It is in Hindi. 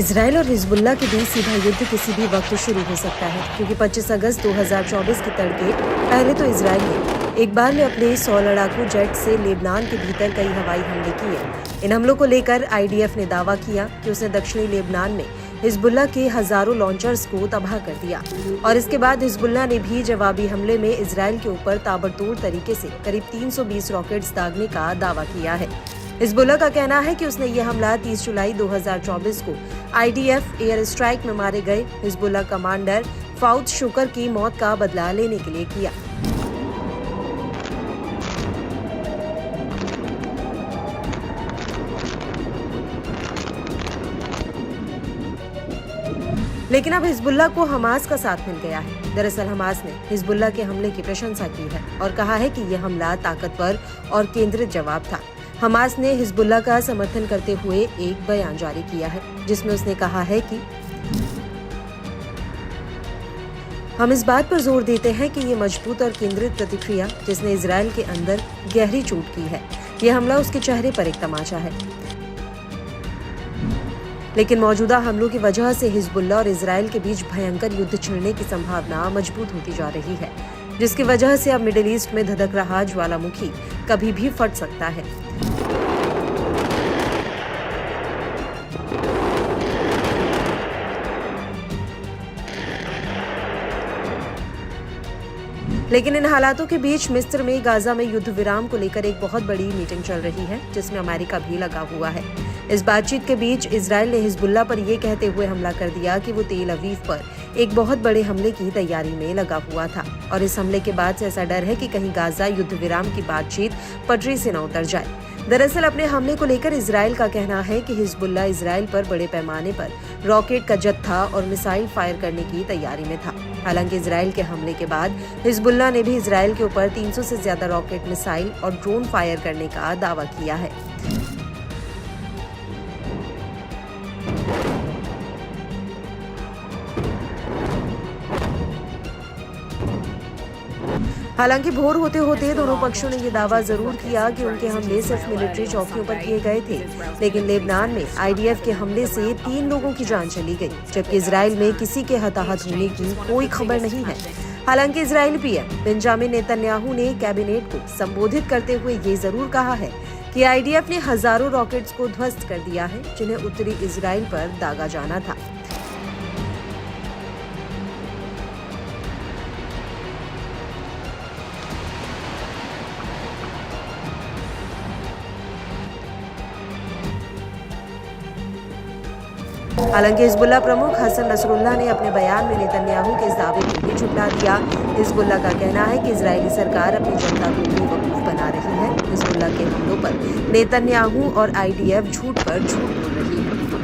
इजराइल और हिजबुल्लाह के बीच सीधा युद्ध किसी भी वक्त शुरू हो सकता है, क्योंकि 25 अगस्त 2024 के तड़के पहले तो इजराइल ने एक बार में अपने 100 लड़ाकू जेट से लेबनान के भीतर कई हवाई हमले किए। इन हमलों को लेकर आईडीएफ ने दावा किया कि उसने दक्षिणी लेबनान में हिजबुल्लाह के हजारों लॉन्चर्स को तबाह कर दिया और इसके बाद हिजबुल्लाह ने भी जवाबी हमले में इजराइल के ऊपर ताबड़तोड़ तरीके से करीब 320 रॉकेट्स दागने का दावा किया है। हिजबुल्लाह का कहना है कि उसने ये हमला 30 जुलाई 2024 को आईडीएफ एयर स्ट्राइक में मारे गए हिजबुल्लाह कमांडर फाउद शुकर की मौत का बदला लेने के लिए किया। लेकिन अब हिजबुल्लाह को हमास का साथ मिल गया है। दरअसल हमास ने हिजबुल्लाह के हमले की प्रशंसा की है और कहा है कि यह हमला ताकतवर और केंद्रित जवाब था। हमास ने हिजबुल्लाह का समर्थन करते हुए एक बयान जारी किया है, जिसमें उसने कहा है कि हम इस बात पर जोर देते हैं कि ये मजबूत और केंद्रित प्रतिक्रिया जिसने इजराइल के अंदर गहरी चोट की है, यह हमला उसके चेहरे पर एक तमाचा है। लेकिन मौजूदा हमलों की वजह से हिजबुल्लाह और इजराइल के बीच भयंकर युद्ध छिड़ने की संभावना मजबूत होती जा रही है, जिसकी वजह से अब मिडिल ईस्ट में धधक रहा ज्वालामुखी कभी भी फट सकता है। लेकिन इन हालातों के बीच मिस्र में गाजा में युद्ध विराम को लेकर एक बहुत बड़ी मीटिंग चल रही है, जिसमें अमेरिका भी लगा हुआ है। इस बातचीत के बीच इजराइल ने हिजबुल्लाह पर यह कहते हुए हमला कर दिया कि वो तेल अवीव पर एक बहुत बड़े हमले की तैयारी में लगा हुआ था और इस हमले के बाद से ऐसा डर है कि कहीं गाजा युद्ध विराम की बातचीत पटरी से न उतर जाए। दरअसल अपने हमले को लेकर इजराइल का कहना है कि हिजबुल्लाह इजराइल पर बड़े पैमाने पर रॉकेट का जत्था और मिसाइल फायर करने की तैयारी में था। हालांकि इजराइल के हमले के बाद हिजबुल्लाह ने भी इजराइल के ऊपर 300 से ज्यादा रॉकेट, मिसाइल और ड्रोन फायर करने का दावा किया है। हालांकि भोर होते होते दोनों पक्षों ने यह दावा जरूर किया कि उनके हमले सिर्फ मिलिट्री चौकियों पर किए गए थे, लेकिन लेबनान में आईडीएफ के हमले से 3 लोगों की जान चली गई, जबकि इजराइल में किसी के हताहत होने की कोई खबर नहीं है। हालांकि इजराइली पीएम बेंजामिन नेतन्याहू ने कैबिनेट को संबोधित करते हुए ये जरूर कहा है कि आईडीएफ ने हजारों रॉकेट्स को ध्वस्त कर दिया है, जिन्हें उत्तरी इजराइल पर दागा जाना था। हालांकि हिजबुल्लाह प्रमुख हसन नसरुल्लाह ने अपने बयान में नेतन्याहू के इस दावे को भी झुठला दिया। हिजबुल्लाह का कहना है कि इजरायली सरकार अपनी जनता को बेवकूफ बना रही है। हिजबुल्लाह के हमलों पर नेतन्याहू और आईडीएफ झूठ पर झूठ बोल रही है।